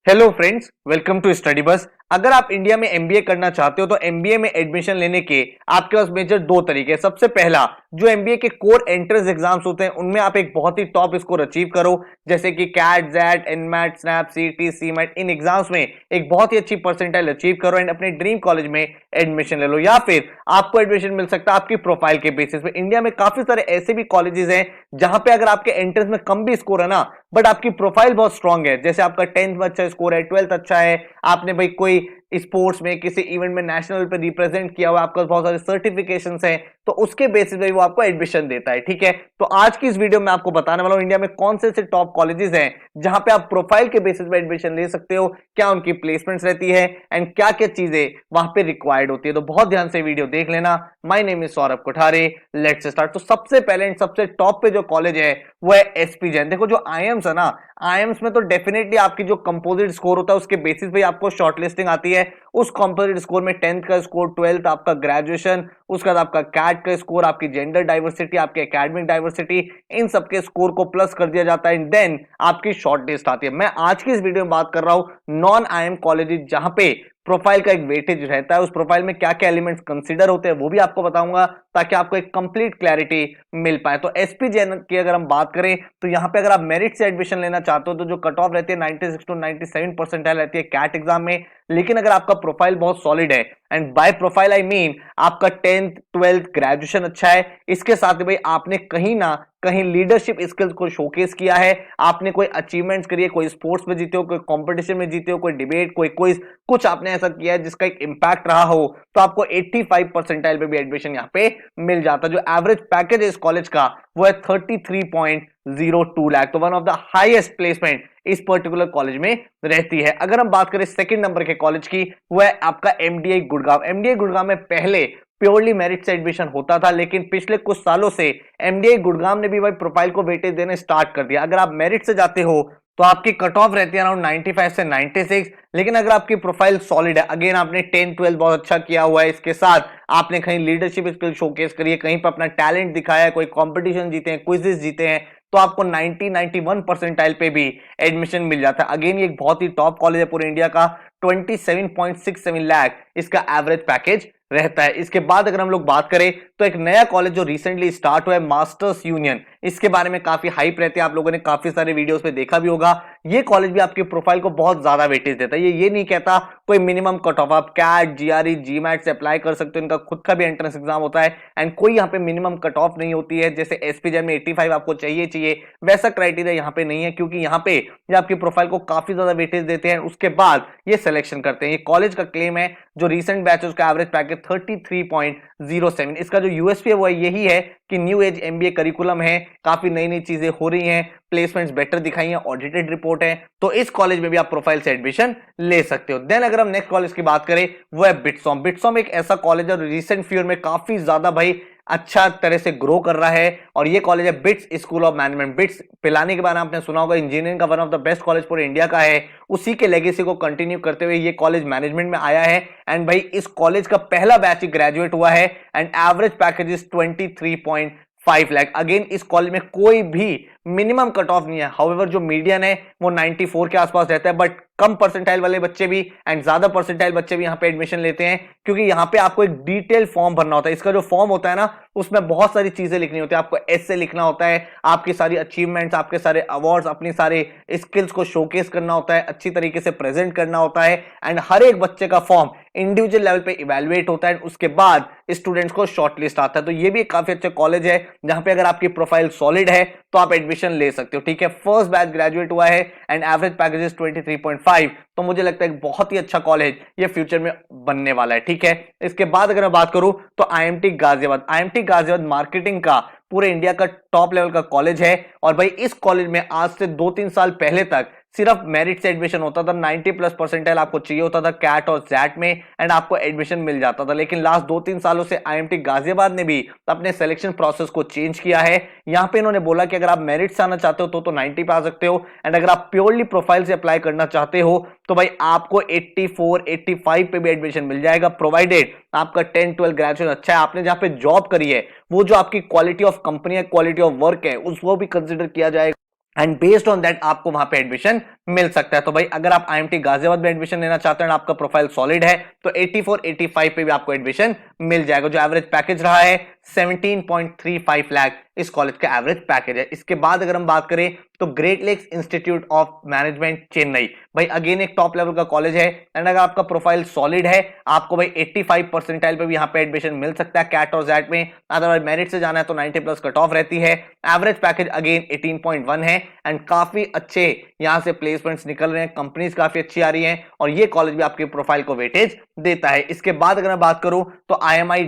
Hello friends, welcome to study bus. अगर आप India में एमबीए करना चाहते हो तो एमबीए में एडमिशन लेने के आपके पास मेजर दो तरीके हैं। सबसे पहला, जो एमबीए के कोर एंट्रेंस एग्जाम्स होते हैं उनमें आप एक बहुत ही टॉप स्कोर अचीव करो, जैसे कि कैट, जैट, एनमैट, स्नैप, सीटी, सीमैट। इन एग्जाम्स में एक बहुत ही अच्छी परसेंटाइल अचीव करो एंड अपने ड्रीम कॉलेज में एडमिशन ले लो। या फिर आपको एडमिशन मिल सकता है आपकी प्रोफाइल के बेसिस पे। इंडिया में काफी सारे ऐसे भी कॉलेजेस हैं जहां पे अगर आपके एंट्रेंस में कम भी स्कोर है ना, बट आपकी प्रोफाइल बहुत स्ट्रांग है, जैसे आपका 10th में अच्छा स्कोर है, 12th अच्छा है, आपने भाई कोई स्पोर्ट्स में किसी इवेंट में नेशनल पे रिप्रेजेंट किया हुआ, आपका बहुत सारे सर्टिफिकेशंस हैं, तो उसके बेसिस पे वो आपको एडमिशन देता है। ठीक है, तो आज की इस वीडियो में आपको बताने वाला हूं इंडिया में कौन से ऐसे टॉप कॉलेजेस हैं जहां पे आप प्रोफाइल के बेसिस पे एडमिशन ले सकते हो, क्या उनकी प्लेसमेंट्स रहती है एंड क्या क्या चीजें वहां पे रिक्वायर्ड होती है। तो बहुत ध्यान से वीडियो देख लेना। My name is Saurabh Kothare, let's start. तो सबसे पहले एंड सबसे टॉप पे जो कॉलेज है वो है एसपी जैन। देखो, जो आईएम्स है ना, आईएम्स में तो डेफिनेटली आपकी जो कंपोजिट स्कोर होता है उसके बेसिस पे आपको शॉर्टलिस्टिंग आती है। उस कंपोजिट स्कोर में 10th का स्कोर, 12th आपका ग्रेजुएशन, उसके बाद आपका कैट का स्कोर, आपकी जेंडर डाइवर्सिटी, आपकी एकेडमिक डाइवर्सिटी, इन सबके स्कोर को प्लस कर दिया जाता है एंड देन आपकी शॉर्ट लिस्ट आती है। मैं आज की इस वीडियो में बात कर रहा हूं नॉन आईएम कॉलेजेस जहां पे प्रोफाइल का एक वेटेज रहता है, उस प्रोफाइल में क्या क्या एलिमेंट्स कंसीडर होते हैं वो भी आपको बताऊंगा ताकि आपको एक कंप्लीट क्लैरिटी मिल पाए। तो एसपी जैन की अगर हम बात करें तो यहां पे अगर आप मेरिट से एडमिशन लेना चाहते हो तो जो कट ऑफ रहती है 96 टू 97 परसेंटाइल रहती है कैट एग्जाम में। लेकिन अगर आपका प्रोफाइल बहुत सॉलिड है, and by profile I mean आपका 10th 12th ग्रेजुएशन अच्छा है, इसके साथ ही भाई आपने कहीं ना कहीं लीडरशिप स्किल्स को शोकेस किया है, आपने कोई अचीवमेंट्स करी है, कोई स्पोर्ट्स में जीते हो, कोई कंपटीशन में जीते हो, कोई डिबेट, कोई क्विज, कुछ आपने ऐसा किया है जिसका एक इंपैक्ट रहा हो, तो आपको 85 परसेंटाइल पे भी एडमिशन यहाँ पे मिल जाता है। जो एवरेज पैकेज है इस कॉलेज का वो है 33.02 लाख। तो one of the highest placement इस पर्टिकुलर कॉलेज में रहती है। अगर हम बात करें सेकंड नंबर के कॉलेज की, वो है आपका एमडीआई गुड़गांव। एमडीआई गुड़गांव में पहले प्योरली मेरिट से एडमिशन होता था, लेकिन पिछले कुछ सालों से एमडीआई गुड़गांव ने भी भाई प्रोफाइल को वेटेज देने स्टार्ट कर दिया। अगर आप मेरिट से जाते हो तो आपकी कट ऑफ रहती है अराउंड 95 से 96, लेकिन अगर आपकी प्रोफाइल सॉलिड है, अगेन आपने 10 12 बहुत अच्छा किया हुआ है, इसके साथ आपने कहीं लीडरशिप स्किल शोकेस करी है, कहीं पर अपना टैलेंट दिखाया है, कोई कंपटीशन जीते हैं, क्विजेस जीते हैं, तो आपको 90-91 परसेंटाइल पे भी एडमिशन मिल जाता है। अगेन ये एक बहुत ही टॉप कॉलेज है पूरे इंडिया का। 27.67 लाख इसका एवरेज पैकेज रहता है। इसके बाद अगर हम लोग बात करें तो एक नया कॉलेज जो रिसेंटली स्टार्ट हुआ है, मास्टर्स यूनियन, इसके बारे में काफी हाइप रहती है, आप लोगों ने काफी सारे वीडियोस पे देखा भी होगा। ये कॉलेज भी आपकी प्रोफाइल को बहुत ज्यादा वेटेज देता है। ये नहीं कहता कोई मिनिमम कट ऑफ, आप कैट, जीआरई, जीमैट से अप्लाई कर सकते हो, इनका खुद का भी एंट्रेंस एग्जाम होता है एंड कोई यहाँ पे मिनिमम कट ऑफ नहीं होती है। जैसे एसपीजेन में 85 आपको चाहिए, वैसा क्राइटेरिया यहाँ पे नहीं है, क्योंकि यहाँ पे ये आपकी प्रोफाइल को काफी ज्यादा वेटेज देते हैं, उसके बाद ये सिलेक्शन करते हैं। ये कॉलेज का क्लेम है, जो रिसेंट बैच है उसका एवरेज पैकेज 33.07। इसका जो यूएसपी है वो यही है कि न्यू एज एमबीए करिकुलम है, काफी नई नई चीजें हो रही हैं, प्लेसमेंट्स बेटर दिखाई हैं, ऑडिटेड रिपोर्ट है, तो इस कॉलेज में भी आप प्रोफाइल से एडमिशन ले सकते हो। देन अगर हम नेक्स्ट कॉलेज की बात करें वो है बिट्सॉम। बिट्सॉम एक ऐसा कॉलेज है रिसेंट फ्यूचर में काफी ज्यादा भाई अच्छा तरह से ग्रो कर रहा है, और ये कॉलेज है bits school of management. Bits Pilani के बारे में आपने सुना होगा, इंजीनियरिंग का one of the best college पूरे इंडिया का है। उसी के लेगेसी को कंटिन्यू करते हुए ये कॉलेज मैनेजमेंट में आया है एंड भाई इस कॉलेज का पहला बैच ही ग्रेजुएट हुआ है and average package is 23.5 lakh. Again इस कॉलेज में कोई भी मिनिमम कट ऑफ नहीं है, हाउएवर जो मीडियन है वो 94 के आसपास रहता है, बट कम परसेंटाइल वाले बच्चे भी एंड ज्यादा परसेंटाइल बच्चे भी यहाँ पे एडमिशन लेते हैं, क्योंकि यहाँ पे आपको एक डिटेल फॉर्म भरना होता है। इसका जो फॉर्म होता है ना, उसमें बहुत सारी चीजें लिखनी होती है, आपको एसे लिखना होता है, आपकी सारी अचीवमेंट्स, आपके सारे अवार्ड्स, अपनी सारे स्किल्स को शोकेस करना होता है, अच्छी तरीके से प्रेजेंट करना होता है एंड हर एक बच्चे का फॉर्म इंडिविजुअल लेवल पे इवेलुएट होता है, उसके बाद स्टूडेंट्स को शॉर्टलिस्ट आता है। तो ये भी एक काफी अच्छा कॉलेज है जहां पे अगर आपकी प्रोफाइल सॉलिड है तो आप एडमिशन ले सकते हो। ठीक है, फर्स्ट बैच ग्रेजुएट हुआ है एंड एवरेज पैकेज इज 23.5, तो मुझे लगता है बहुत ही अच्छा कॉलेज ये फ्यूचर में बनने वाला है। ठीक है, इसके बाद अगर मैं बात करूं तो IMT Ghaziabad. IMT Ghaziabad marketing का पूरे इंडिया का टॉप लेवल का कॉलेज है, और भाई इस कॉलेज में आज से 2-3 साल पहले तक सिर्फ मेरिट से एडमिशन होता था, 90 प्लस परसेंटाइल आपको चाहिए होता था कैट और जैट में एंड आपको एडमिशन मिल जाता था। लेकिन लास्ट 2-3 सालों से आईएमटी गाजियाबाद ने भी अपने सिलेक्शन प्रोसेस को चेंज किया है। यहां पे इन्होंने बोला कि अगर आप मेरिट से आना चाहते हो तो 90 पे आ सकते हो, एंड अगर आप प्योरली प्रोफाइल से अप्लाई करना चाहते हो तो भाई आपको 84-85 पे भी एडमिशन मिल जाएगा, प्रोवाइडेड आपका 10-12 ग्रेजुएशन अच्छा है, आपने जहां पे जॉब करी है वो जो आपकी क्वालिटी ऑफ कंपनी है, क्वालिटी ऑफ वर्क है, उसको भी कंसिडर किया जाएगा। एंड बेस्ड ऑन दैट आपको वहां पे एडमिशन मिल सकता है। तो भाई अगर आप आईएमटी गाजियाबाद में एडमिशन लेना चाहते हैं, आपका प्रोफाइल सॉलिड है, तो 84 85 पे भी आपको एडमिशन मिल जाएगा। जो एवरेज पैकेज रहा है 17.35 लाख इस कॉलेज का एवरेज पैकेज है। इसके बाद अगर हम बात करें तो Great Lakes Institute of Management Chennai, भाई अगेन एक टॉप लेवल का कॉलेज है। एंड अगर आपका प्रोफाइल सॉलिड है, आपको भाई 85 परसेंटाइल पे भी यहाँ पे एडमिशन मिल सकता है कैट और जैट में। अदरवाइज मेरिट से जाना है तो 90 प्लस कट ऑफ रहती है। एवरेज पैकेज अगेन 18.1 है एंड काफी अच्छे यहां से प्लेसमेंट्स निकल रहे हैं, कंपनीज काफी अच्छी आ रही हैं और ये कॉलेज भी आपके प्रोफाइल को वेटेज देता है। इसके बाद अगर मैं बात करूं तो आईएमआई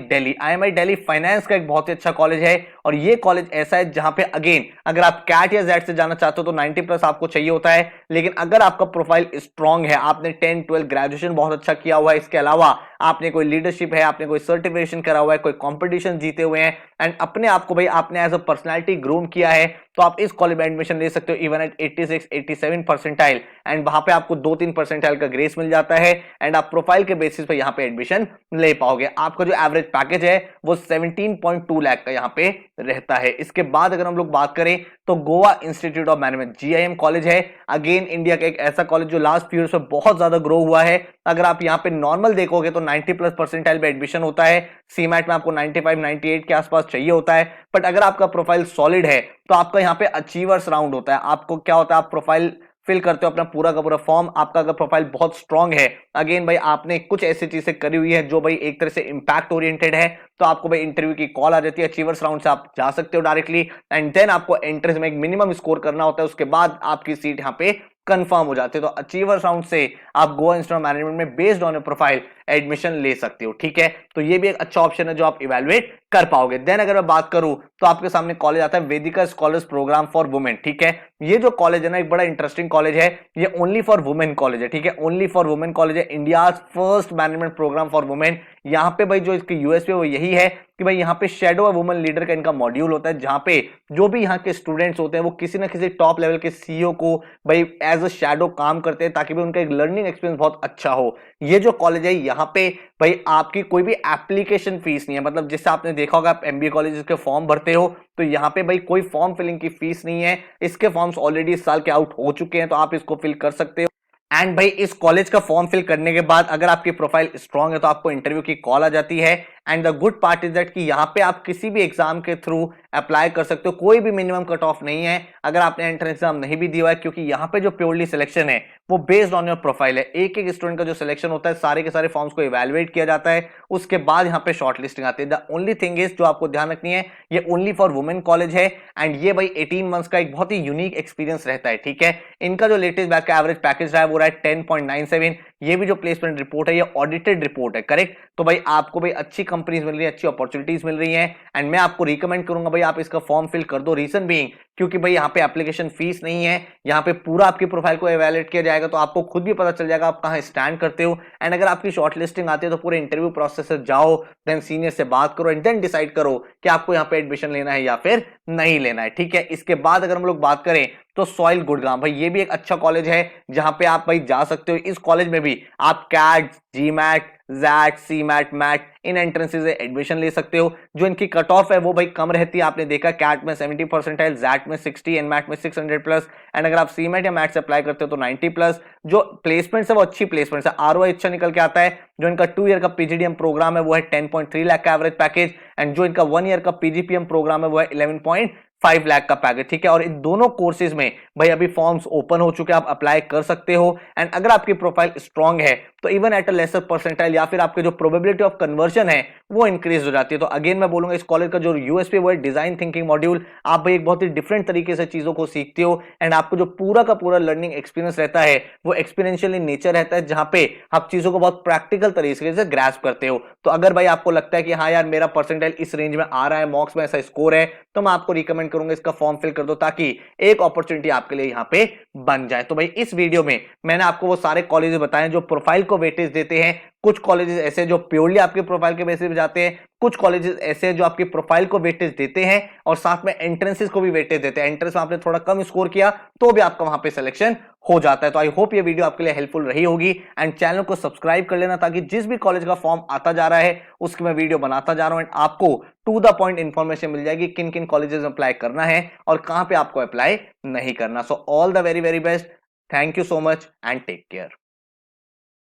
दिल्ली फाइनेंस का एक बहुत ही अच्छा कॉलेज है और ये कॉलेज ऐसा है जहां पे अगेन अगर आप कैट या जेड से जाना चाहते हो तो 90 प्लस आपको चाहिए होता है। लेकिन अगर आपका प्रोफाइल स्ट्रांग है, आपने 10 12 ग्रेजुएशन बहुत अच्छा किया हुआ है, इसके अलावा आपने कोई लीडरशिप है, आपने कोई सर्टिफिकेशन करा हुआ है, कोई कंपटीशन जीते हुए हैं एंड अपने आप को भाई आपने एज अ पर्सनालिटी ग्रूम किया है, तो आप इस कॉलेज में एडमिशन ले सकते हो इवन एट 86 87 परसेंटाइल। एंड वहां पे आपको 2-3 परसेंटाइल का ग्रेस मिल जाता है एंड आप प्रोफाइल के बेसिस पे यहां पे एडमिशन ले पाओगे। आपका जो एवरेज पैकेज है वो 17.2 लाख का यहां पे रहता है। इसके बाद अगर हम लोग बात करें तो Goa institute of management GIM college है। अगेन इंडिया का एक ऐसा कॉलेज जो लास्ट फ्यू ईयर्स में बहुत ज्यादा ग्रो हुआ है। अगर आप यहां पे नॉर्मल देखोगे तो 90 प्लस परसेंटाइल पे एडमिशन होता है, सीमैट में आपको 95 98 के आसपास चाहिए होता है। बट अगर आपका प्रोफाइल सॉलिड है तो आपका यहाँ पे अचीवर्स राउंड होता है। आपको क्या होता है, आप प्रोफाइल फिल करते हो अपना पूरा का पूरा फॉर्म, आपका अगर प्रोफाइल बहुत स्ट्रांग है, अगेन भाई आपने कुछ ऐसी चीजें करी हुई है जो भाई एक तरह से इंपैक्ट ओरिएंटेड है, तो आपको भाई इंटरव्यू की कॉल आ जाती है, अचीवर्स राउंड से आप जा सकते हो डायरेक्टली एंड देन आपको एंट्रेंस में एक मिनिमम स्कोर करना होता है, उसके बाद आपकी सीट यहाँ पे कंफर्म हो जाती है। तो अचीवर्स राउंड से आप गोवा इंस्टीट्यूट ऑफ मैनेजमेंट में based on your profile admission ले सकते हो। ठीक है, तो ये भी एक अच्छा ऑप्शन है जो आप इवैल्यूएट कर पाओगे। देन अगर मैं बात करूं तो आपके सामने कॉलेज आता है वेदिका स्कॉलर्स प्रोग्राम फॉर वुमेन। ठीक है, ये जो कॉलेज है ना एक बड़ा इंटरेस्टिंग कॉलेज है, ये ओनली फॉर वुमेन कॉलेज है। ठीक है, ओनली फॉर वुमेन कॉलेज है, India first management programme for women. यहाँ पे भाई जो इसकी यूएसपी वो यही है कि भाई यहाँ पे शेडो वुमन लीडर का इनका मॉड्यूल होता है, जहां पे जो भी यहाँ के स्टूडेंट्स होते हैं वो किसी ना किसी टॉप लेवल के सीईओ को भाई एज अ शेडो काम करते हैं ताकि भी उनका एक लर्निंग एक्सपीरियंस बहुत अच्छा हो। ये जो कॉलेज है यहाँ पे भाई आपकी कोई भी एप्लीकेशन फीस नहीं है, मतलब जिससे आपने देखा होगा आप एमबीए कॉलेज के फॉर्म भरते हो तो यहाँ पे भाई कोई फॉर्म फिलिंग की फीस नहीं है। इसके फॉर्म्स ऑलरेडी इस साल के आउट हो चुके हैं तो आप इसको फिल कर सकते हो। एंड भाई इस कॉलेज का फॉर्म फिल करने के बाद अगर आपकी प्रोफाइल स्ट्रांग है तो आपको इंटरव्यू की कॉल आ जाती है। And the good part is that कि यहाँ पे आप किसी भी एग्जाम के थ्रू अप्लाई कर सकते हो, कोई भी मिनिमम कट ऑफ नहीं है अगर आपने एंट्रेंस एग्जाम नहीं भी दिया है, क्योंकि यहाँ पे जो प्योरली सिलेक्शन है वो बेस्ड ऑन योर प्रोफाइल है। एक एक स्टूडेंट का जो सिलेक्शन होता है सारे के सारे फॉर्म्स को इवैल्यूएट किया जाता है, उसके बाद यहाँ पे शॉर्ट लिस्टिंग आती है। द ओनली थिंग इज जो आपको ध्यान रखनी है, ये ओनली फॉर वुमेन कॉलेज है एंड ये भाई 18 मंथ्स का एक बहुत ही यूनिक एक्सपीरियंस रहता है। ठीक है, इनका जो लेटेस्ट बैच का एवरेज पैकेज रहा है वो रहा है 10.97। ये भी जो प्लेसमेंट रिपोर्ट है ये ऑडिटेड रिपोर्ट है, करेक्ट। तो भाई आपको भाई अच्छी कंपनीज मिल रही है, अच्छी अपॉर्चुनिटीज मिल रही हैं एंड मैं आपको रिकमेंड करूंगा भाई आप इसका फॉर्म फिल कर दो। रीजन बीइंग क्योंकि भाई यहाँ पे एप्लीकेशन फीस नहीं है, यहाँ पे पूरा आपकी प्रोफाइल को एवेलुएट किया जाएगा तो आपको खुद भी पता चल जाएगा आप कहाँ स्टैंड करते हो। एंड अगर आपकी शॉर्ट लिस्टिंग आती है तो पूरे इंटरव्यू प्रोसेस से जाओ, देन सीनियर से बात करो एंड देन डिसाइड करो कि आपको यहाँ पे एडमिशन लेना है या फिर नहीं लेना है। ठीक है, इसके बाद अगर हम लोग बात करें तो सॉइल गुड़गांव, भाई ये भी एक अच्छा कॉलेज है जहां पे आप भाई जा सकते हो। इस कॉलेज में भी आप CAT, GMAT, XAT, CMAT, MAT इन एंट्रेंसेस से एडमिशन ले सकते हो। जो इनकी कट ऑफ है वो भाई कम रहती है, आपने देखा कैट में 70 परसेंटाइल, जैट में 60 एंड मैट में 600 प्लस। एंड अगर आप सीमैट या मैट से अप्लाई करते हो तो 90 प्लस। जो प्लेसमेंट्स है वो अच्छी प्लेसमेंट्स है, आरओआई अच्छा निकल के आता है। जो इनका 2 ईयर का पीजीडीएम प्रोग्राम है वो है 10.3 लाख का एवरेज पैकेज एंड जो इनका 1 ईयर का पीजीपीएम प्रोग्राम है वो है 11.5 लाख का पैकेज। ठीक है, और इन दोनों कोर्सेज में भाई अभी फॉर्म्स ओपन हो चुके हैं, आप अप्लाई कर सकते हो। एंड अगर आपकी प्रोफाइल स्ट्रांग है तो even at a lesser percentile या फिर आपके जो प्रोबेबिलिटी ऑफ कन्वर्जन है वो इंक्रीज हो जाती है। तो अगेन मैं बोलूंगा इस कॉलेज का जो यूएसपी वो है डिजाइन थिंकिंग मॉड्यूल। आप भाई एक बहुत ही डिफरेंट तरीके से चीजों को सीखते हो एंड आपको जो पूरा का पूरा लर्निंग एक्सपीरियंस रहता है वो एक्सपीरियंशियल इन नेचर रहता है, जहां पे आप चीजों को बहुत प्रैक्टिकल तरीके से ग्रैस्प करते हो। तो अगर भाई आपको लगता है कि हाँ यार मेरा परसेंटाइल इस रेंज में आ रहा है, मॉक्स में ऐसा स्कोर है, तो मैं आपको रिकमेंड करूंगा इसका फॉर्म फिल कर दो ताकि एक अपॉर्चुनिटी आपके लिए यहाँ पे बन जाए। तो भाई इस वीडियो में मैंने आपको वो सारे कॉलेजेस बताए जो प्रोफाइल को वेटेज देते हैं। कुछ कॉलेजेस ऐसे जो प्योरली आपके प्रोफाइल के बेसिस पे जाते हैं, कुछ कॉलेजेस ऐसे जो आपकी प्रोफाइल को वेटेज देते हैं और साथ में एंट्रेंसेस को भी वेटेज देते हैं। एंट्रेंस में आपने थोड़ा कम स्कोर किया तो भी आपका वहां पे सिलेक्शन हो जाता है। तो आई होप ये वीडियो आपके लिए हेल्पफुल रही होगी एंड चैनल को सब्सक्राइब कर लेना ताकि जिस भी कॉलेज का फॉर्म आता जा रहा है उसकी मैं वीडियो बनाता जा रहा हूं एंड आपको टू द पॉइंट इंफॉर्मेशन मिल जाएगी किन किन कॉलेजेस में अप्लाई करना है और कहां पे आपको अप्लाई नहीं करना। So all the very very best, thank you so much and take care.